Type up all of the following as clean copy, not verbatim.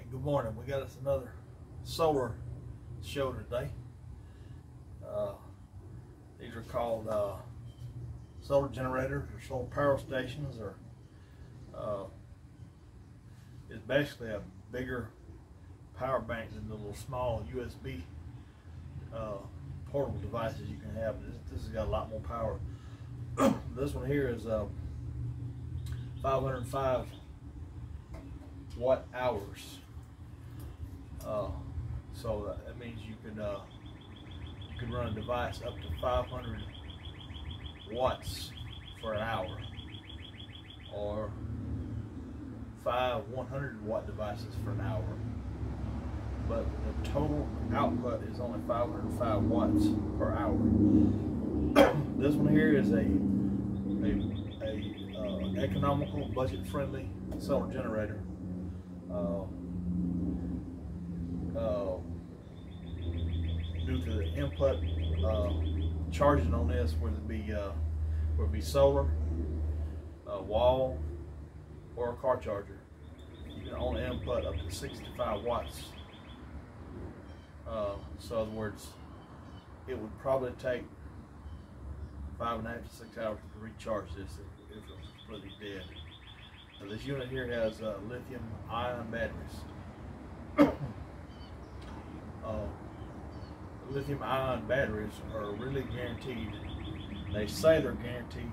Good morning. We got us another solar show today. These are called solar generators or solar power stations, or it's basically a bigger power bank than the little small USB portable devices you can have. This has got a lot more power. This one here is 505 watt hours. So that means you could run a device up to 500 watts for an hour, or 5 100 watt devices for an hour. But the total output is only 505 watts per hour. This one here is an economical, budget-friendly solar generator. Due to the input charging on this, whether it be solar, wall, or a car charger, you can only input up to 65 watts. So in other words, it would probably take 5.5 to 6 hours to recharge this if it was completely dead. Now, this unit here has lithium-ion batteries. Lithium-ion batteries are really guaranteed. They say they're guaranteed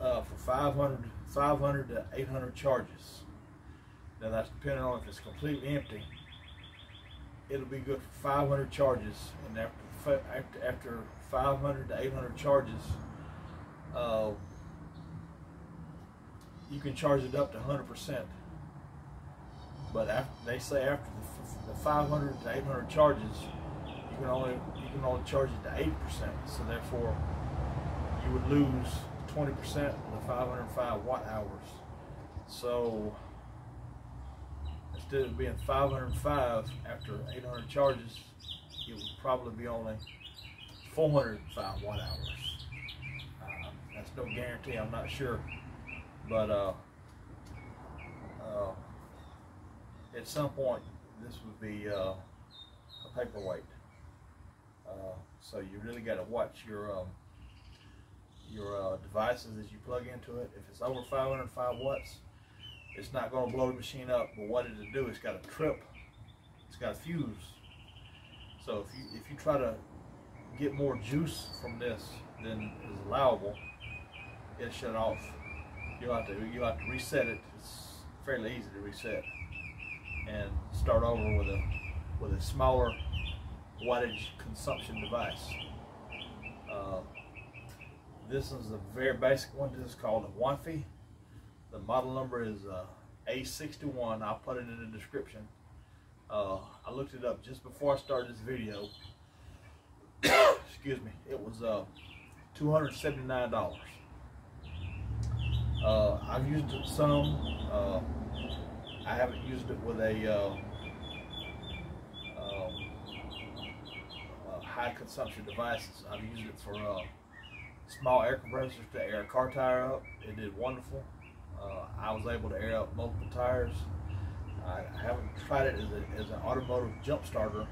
for 500 to 800 charges. Now that's depending on if it's completely empty. It'll be good for 500 charges, and after 500 to 800 charges, you can charge it up to 100%. But they say after the 500 to 800 charges, you can only charge it to 80%. So therefore, you would lose 20% of the 505 watt hours. So instead of being 505 after 800 charges, it would probably be only 405 watt hours. That's no guarantee. I'm not sure, but at some point, this would be a paperweight. So you really got to watch your devices as you plug into it. If it's over 505 watts, it's not going to blow the machine up. But what it'll do, it's got a trip. It's got a fuse. So if you try to get more juice from this than is allowable, it'll shut off. You'll have to reset it. It's fairly easy to reset and start over with a smaller wattage consumption device. This is a very basic one. This is called a awanfi. The model number is a61. I'll put it in the description. I looked it up just before I started this video. Excuse me. It was $279. I've used it some. I haven't used it with a high consumption devices. I've used it for small air compressors to air a car tire up. It did wonderful. I was able to air up multiple tires. I haven't tried it as an automotive jump starter.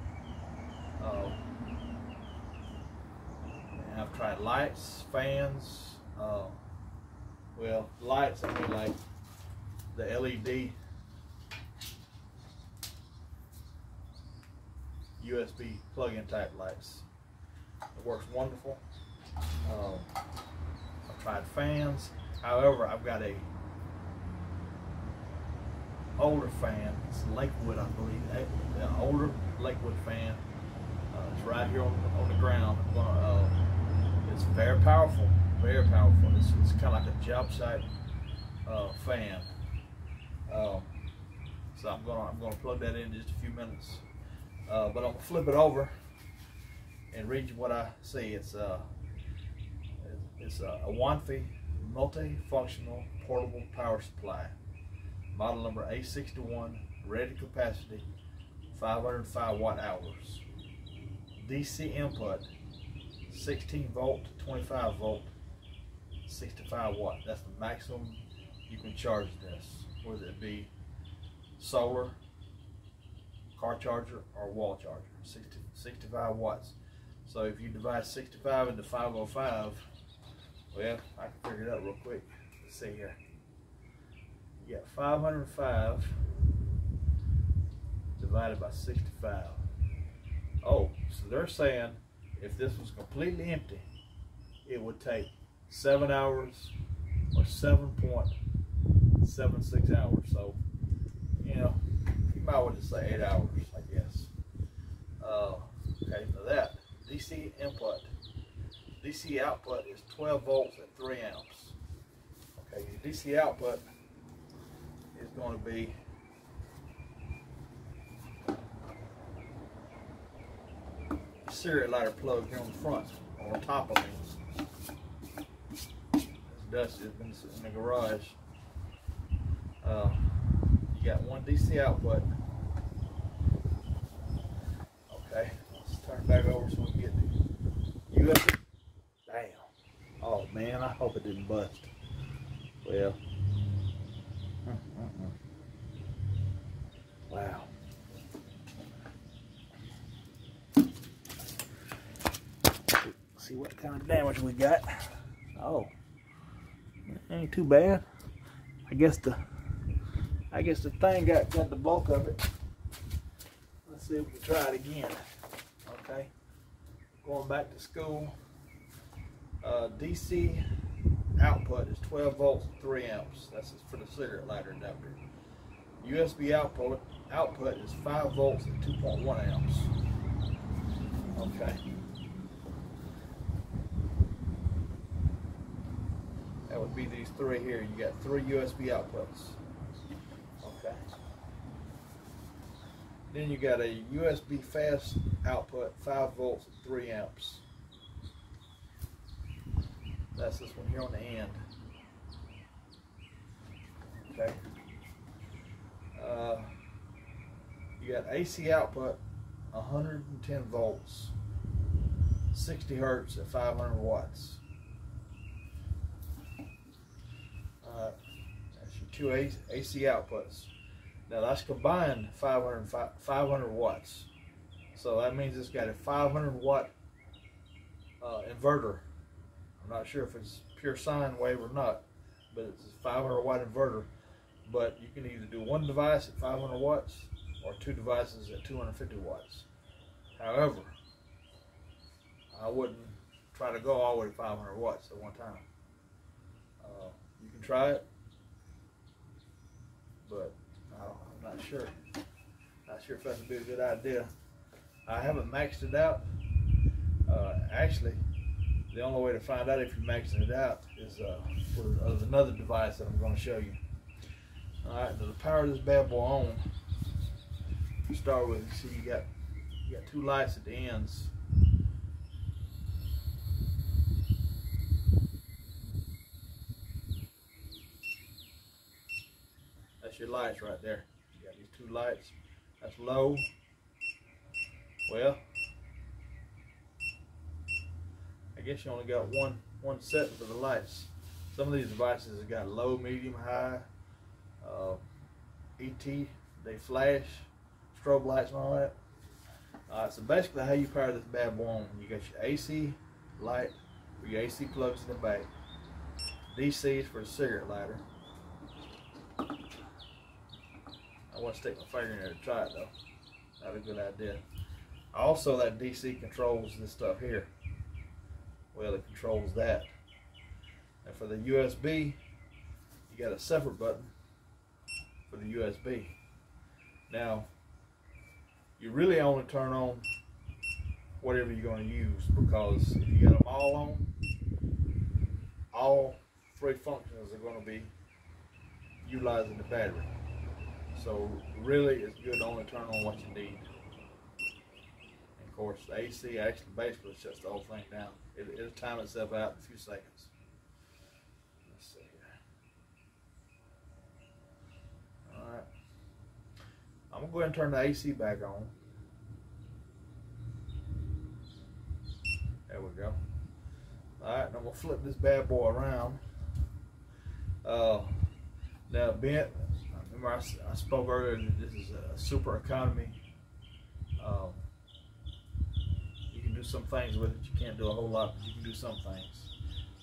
And I've tried lights, fans. Well, lights, I mean like the LED USB plug-in type lights. It works wonderful. I've tried fans. However, I've got a older fan. It's Lakewood, I believe. An older Lakewood fan. It's right here on the ground. It's very powerful. Very powerful. It's kind of like a job site fan. So I'm gonna plug that in just a few minutes. But I'm gonna flip it over and read you what I see. It's a awanfi multifunctional portable power supply. Model number A61, rated capacity 505 watt hours. DC input 16 volt to 25 volt, 65 watt. That's the maximum you can charge this, whether it be solar, car charger, or wall charger. 65 watts. So if you divide 65 into 505, well, I can figure it out real quick. Let's see here. You got 505 divided by 65. Oh, so they're saying if this was completely empty, it would take 7 hours or 7.76 hours. So, you know, you might want to say 8 hours, I guess. Okay, so that DC input, DC output is 12 volts at 3 amps. Okay, your DC output is going to be serial lighter plug here on the front, or on top of me. This dust has been sitting in the garage. You got one DC output. Okay, let's turn it back over so we can get the USB. Damn. Oh man, I hope it didn't bust. Well. Wow. See what kind of damage we got. Oh, ain't too bad. I guess the thing got the bulk of it. Let's see if we can try it again. Okay, going back to school. DC output is 12 volts and 3 amps. That's for the cigarette lighter adapter. USB output is 5 volts and 2.1 amps. Okay. That would be these three here. You got 3 USB outputs. Okay. Then you got a USB fast output, 5 volts and 3 amps. That's this one here on the end. Okay. You got AC output, 110 volts, 60 hertz at 500 watts. That's your 2 AC outputs. Now that's combined 500 watts. So that means it's got a 500 watt inverter. I'm not sure if it's pure sine wave or not, but it's a 500 watt inverter. But you can either do one device at 500 watts or 2 devices at 250 watts. However, I wouldn't try to go all the way to 500 watts at one time. You can try it, but I'm not sure. Not sure if that would be a good idea. I haven't maxed it out. Actually, the only way to find out if you're maxing it out is with another device that I'm going to show you. Alright, to power this bad boy on, to start with, see you got 2 lights at the ends. That's your lights right there. You got these 2 lights. That's low. Well, I guess you only got one set for the lights. Some of these devices have got low, medium, high. ET, they flash, strobe lights and all that. So basically how you power this bad boy on, you got your AC light, or your AC plugs in the back. DC is for the cigarette lighter. I want to stick my finger in there to try it though. Not a good idea. Also, that DC controls this stuff here. Well, it controls that. And for the USB, you got a separate button for the USB. Now, you really only turn on whatever you're going to use, because if you got them all on, all 3 functions are going to be utilizing the battery. So really, it's good to only turn on what you need. And of course, the AC actually basically shuts the whole thing down. It'll time itself out in a few seconds. Let's see here. All right. I'm gonna go ahead and turn the AC back on. There we go. All right, and I'm gonna flip this bad boy around. Now, let remember I spoke earlier that this is a super economy. You can do some things with it. You can't do a whole lot, but you can do some things.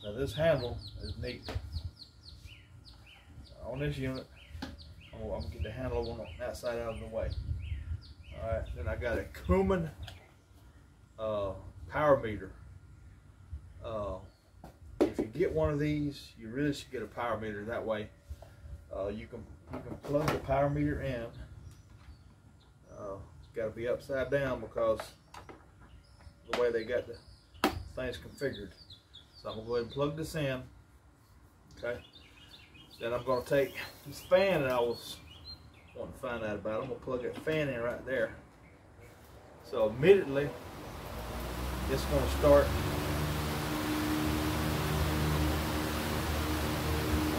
Now this handle is neat. On this unit, I'm gonna get the handle on that side out of the way. All right, then I got a Kuman power meter. If you get one of these, you really should get a power meter. That way, you can plug the power meter in. It's got to be upside down because the way they got the things configured. So I'm gonna go ahead and plug this in. Okay. Then I'm gonna take this fan that I was wanting to find out about. I'm gonna plug that fan in right there. So immediately, it's gonna start.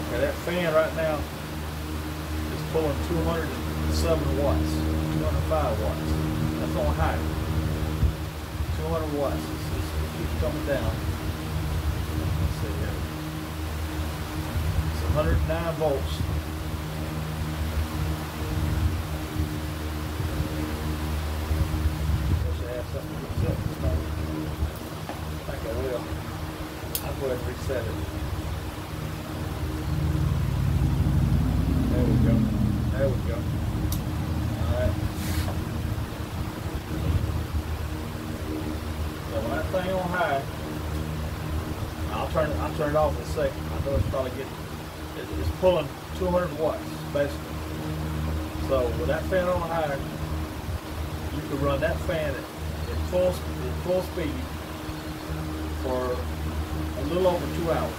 Okay, that fan right now is pulling 207 watts, 205 watts. That's on high. 200 watts. It keeps coming down. Let's see here. It's 109 volts. Wish I had something to reset this thing. I think I will. I'll go ahead and reset it. There we go. There we go. Alright. So when that thing on high, I'll turn it off in a second. I know it's probably it's pulling 200 watts basically. So with that fan on high, you can run that fan at full speed for a little over 2 hours.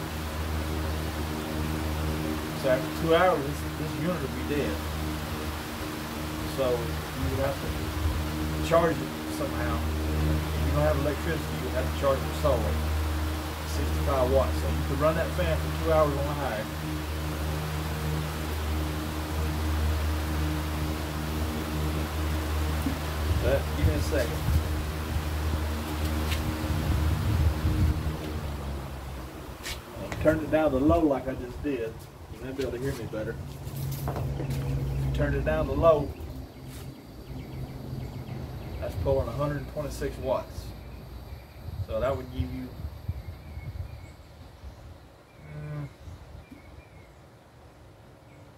So after 2 hours, this unit will be dead. So you would have to charge it somehow. If you don't have electricity, you would have to charge it solar. 65 watts. So you could run that fan for 2 hours on the high. But give me a second. I'll turn it down to low like I just did. You may be able to hear me better. If you turn it down to low, that's pulling 126 watts. So that would give you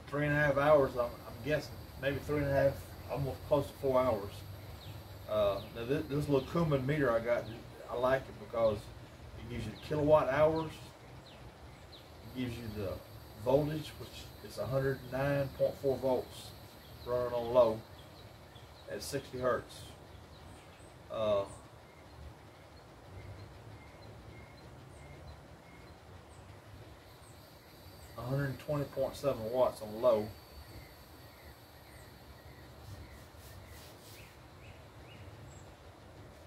3.5 hours, I'm guessing. Maybe 3.5, almost close to 4 hours. Now this little Kuman meter I got, I like it because it gives you the kilowatt hours. It gives you the voltage, which is 109.4 volts running on low at 60 hertz. 120.7 watts on low.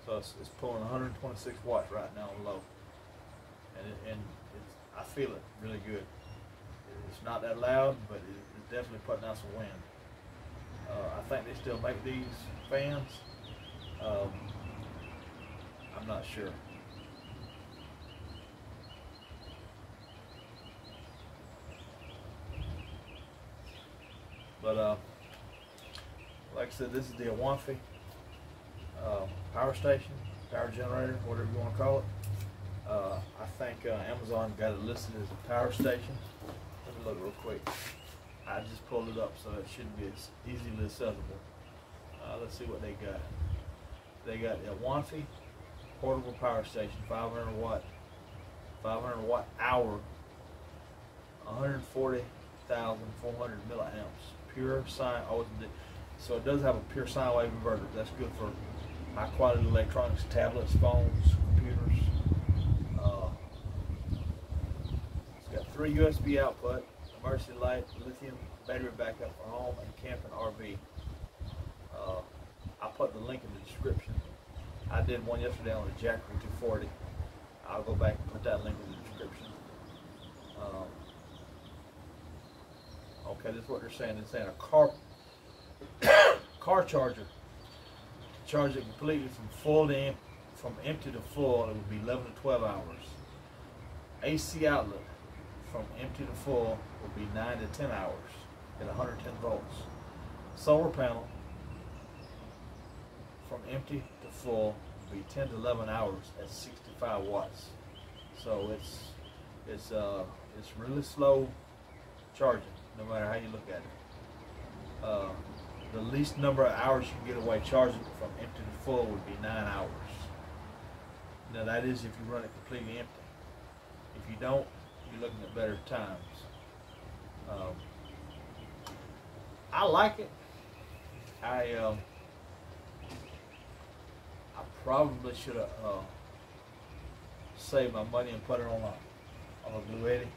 So it's pulling 126 watts right now on low, and I feel it really good. It's not that loud, but it's definitely putting out some wind. I think they still make these fans. I'm not sure. But like I said, this is the awanfi power station, power generator, whatever you want to call it. I think Amazon got it listed as a power station. Let me look real quick. I just pulled it up, so it shouldn't be as easily accessible. Let's see what they got. They got a awanfi portable power station, 500 watt hour, 140,400 milliamps, pure sine. So it does have a pure sine wave inverter. That's good for high quality electronics, tablets, phones, computers. It's got 3 USB output, emergency light, lithium battery backup for home and camp and RV. I'll put the link in the description. I did one yesterday on the Jackery 240. I'll go back and put that link in the description. Okay, this is what they're saying. They're saying a car charger. Charge it completely from empty to full, it would be 11 to 12 hours. AC outlet from empty to full would be 9 to 10 hours. at 110 volts. Solar panel from empty to full will be 10 to 11 hours at 65 watts. So it's really slow charging, no matter how you look at it. The least number of hours you can get away charging from empty to full would be 9 hours. Now that is if you run it completely empty. If you don't, you're looking at better times. I like it. I probably should have saved my money and put it on a Blue Eddy.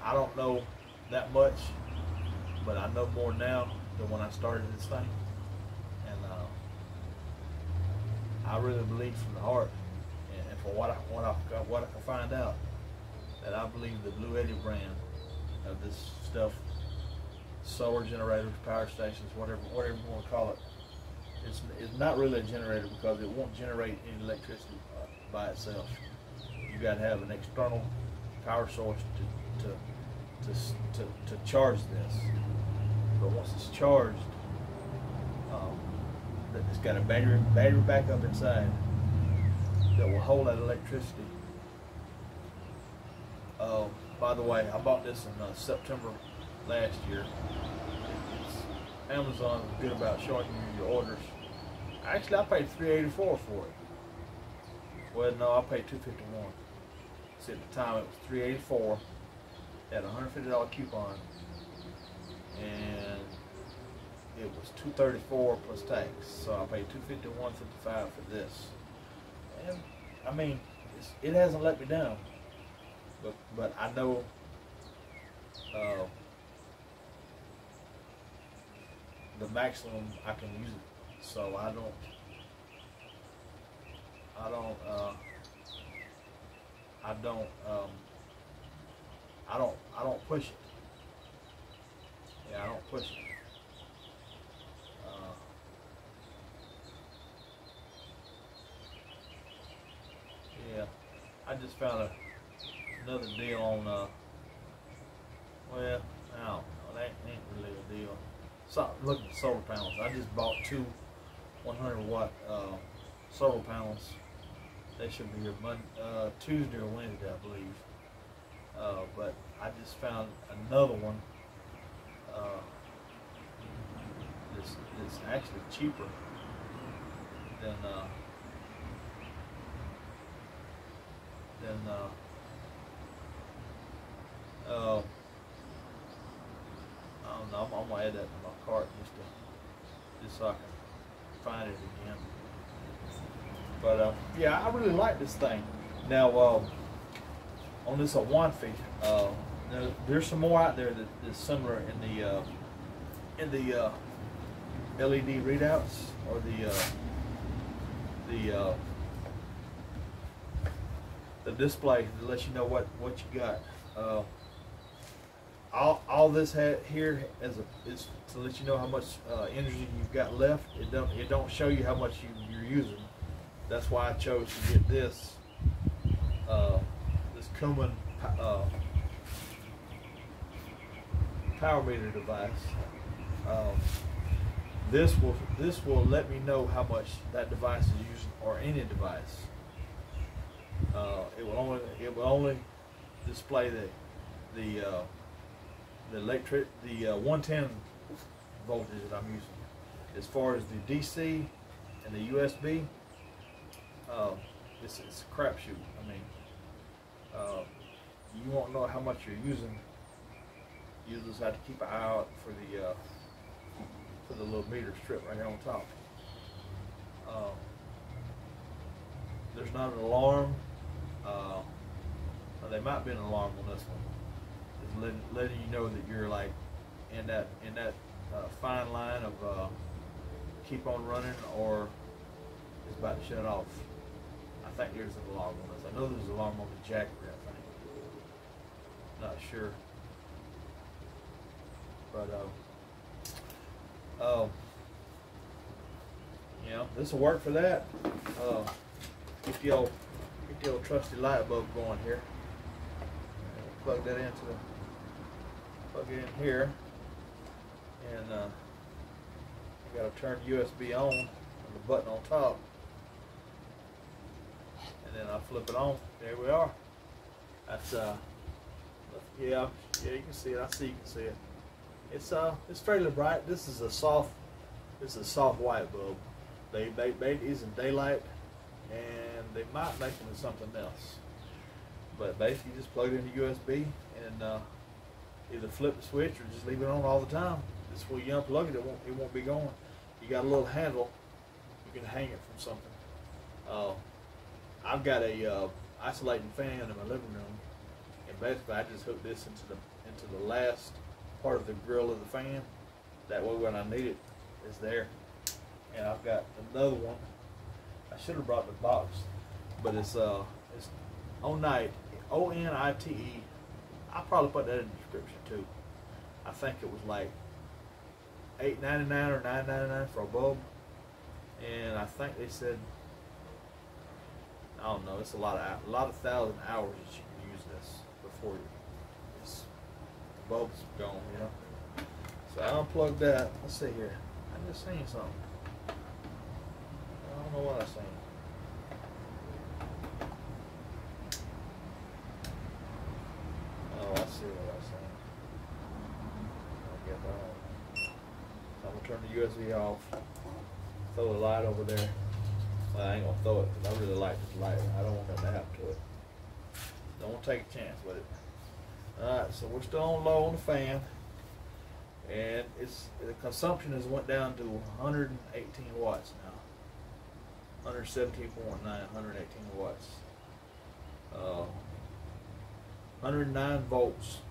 I don't know that much, but I know more now than when I started this thing, and I really believe from the heart, and from what I can find out, that I believe the Blue Eddy brand of this stuff, solar generators, power stations, whatever you want to call it, it's not really a generator because it won't generate any electricity by itself. You got to have an external power source to charge this. But once it's charged, it's got a battery backup inside that will hold that electricity. By the way, I bought this in September last year. Amazon is good about showing you your orders. Actually, I paid $384 for it. Well, no, I paid $251. See, at the time it was $384. Had a $150 coupon, and it was $234 plus tax. So I paid $251.55 for this. And I mean, it hasn't let me down. But I know the maximum I can use it, so I don't push it. Yeah, I don't push it. Yeah, I just found another deal on, well, I don't know, that ain't really a deal. So, looking at solar panels, I just bought two 100-watt solar panels. They should be here Tuesday or Wednesday, I believe. But I just found another one that's actually cheaper than I don't know. I'm gonna add that to my cart just so I can find it again. But yeah, I really like this thing. Now on this awanfi, there's some more out there that's similar in the LED readouts or the display that lets you know what you got. All this here is to let you know how much energy you've got left. It don't show you how much you're using. That's why I chose to get this Cummins power meter device. This will let me know how much that device is using, or any device. It will only display the 110 voltage that I'm using. As far as the DC and the USB, it's a crapshoot. I mean, you won't know how much you're using. You just have to keep an eye out for the little meter strip right here on top. There's not an alarm. There might be an alarm on this one. It's letting you know that you're like in that fine line of keep on running or it's about to shut off. I think there's an alarm on this. I know there's an alarm on the jackery, I think. Not sure. But you know, this will work for that. Get the old trusty light bulb going here. plug that into plug it in here, and you got to turn the USB on the button on top, and then I flip it on. There we are. That's yeah, you can see it. I see you can see it. It's fairly bright. This is a soft white bulb. They made these in daylight, and they might make them in something else. But basically, you just plug it into USB and either flip the switch or just leave it on all the time. This way you unplug it, it won't be going. You got a little handle. You can hang it from something. I've got a isolating fan in my living room, and basically I just hook this into the last part of the grill of the fan. That way when I need it, it's there. And I've got another one. I should have brought the box, but it's Onite, O-N-I-T-E. I'll probably put that in the description too. I think it was like $8.99 or $9.99 for a bulb, and I think they said, I don't know, it's a lot of thousand hours that you can use this before the bulb's gone, you know. So I unplugged that. Let's see here. I just seen something. I don't know what I seen. Oh, I see what I seen. I'll get that. So I'm gonna turn the USB off. Throw the light over there. Well, I ain't gonna throw it because I really like this light. I don't want nothing to happen to it. Don't want to take a chance with it. Alright, so we're still on low on the fan, and the consumption has went down to 118 watts now. 117.9, 118 watts. 109 volts.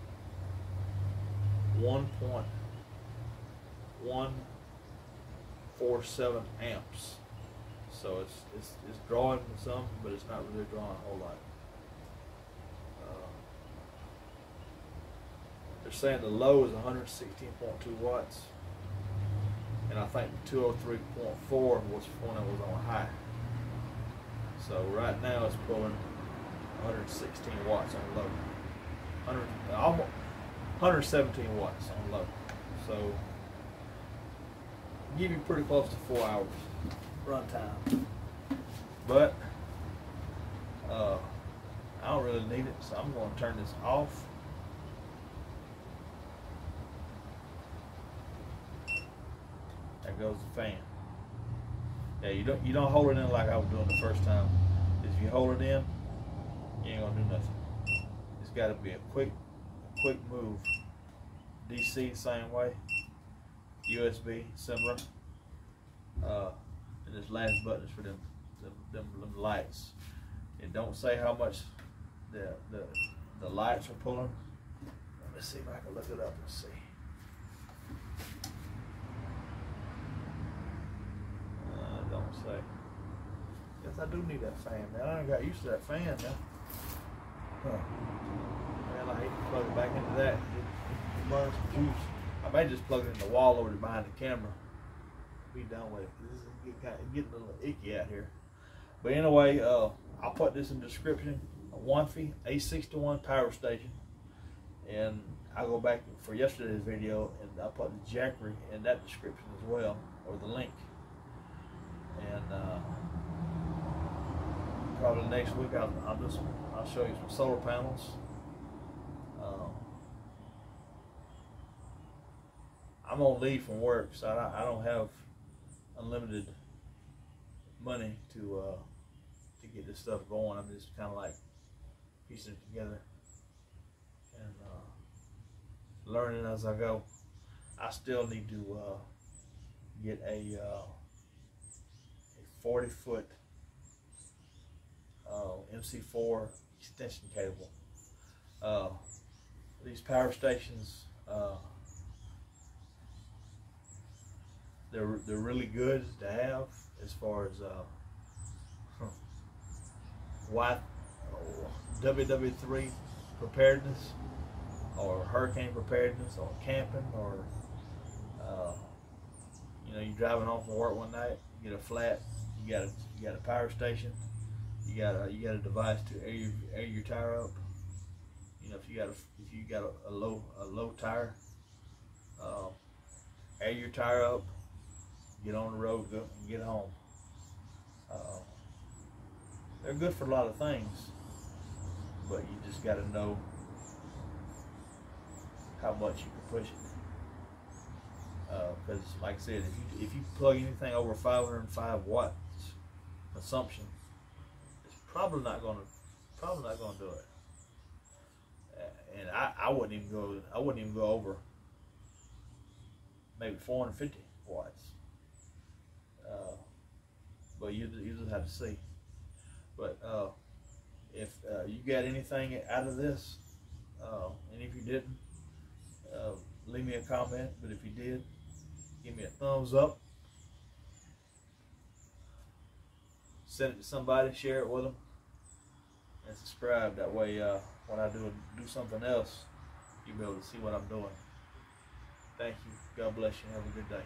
1.147 amps. So it's drawing some, but it's not really drawing a whole lot. They're saying the low is 116.2 watts, and I think 203.4 was when it was on high. So right now it's pulling 116 watts on low, 117 watts on low. So give you pretty close to 4 hours run time, but I don't really need it, so I'm going to turn this off. There goes the fan. Yeah, you don't hold it in like I was doing the first time. If you hold it in, you ain't gonna do nothing. It's got to be a quick move. DC same way. USB similar. And this last button is for them lights. It don't say how much the lights are pulling. Let me see if I can look it up and see. Don't say. Guess I do need that fan, man. I done got used to that fan now. Huh. Man, I hate to plug it back into that. It burns some juice. I may just plug it in the wall over behind the camera. Be done with it. This is getting a little icky out here. But anyway, I'll put this in the description. A awanfi, a61 power station. And I'll go back for yesterday's video and I'll put the jackery in that description as well, or the link. And probably next week I'll show you some solar panels. I'm gonna leave from work, so I don't have unlimited money to get this stuff going. I'm just kind of like piecing it together and learning as I go. I still need to get a 40-foot MC4 extension cable. These power stations, they're really good to have as far as WW3 preparedness, or hurricane preparedness, or camping, or you know, you're driving home from work one night, you get a flat, you got a power station, you got a device to air your tire up. You know, if you got a low tire, air your tire up, get on the road, go and get home. They're good for a lot of things, but you just got to know how much you can push it. Because, like I said, if you plug anything over 505 watts consumption, it's probably not going to do it. And I wouldn't even go over maybe 450 watts. But you just have to see. But if you got anything out of this, and if you didn't, leave me a comment. But if you did, give me a thumbs up. Send it to somebody, share it with them, and subscribe. That way, when I do something else, you'll be able to see what I'm doing. Thank you. God bless you. Have a good day.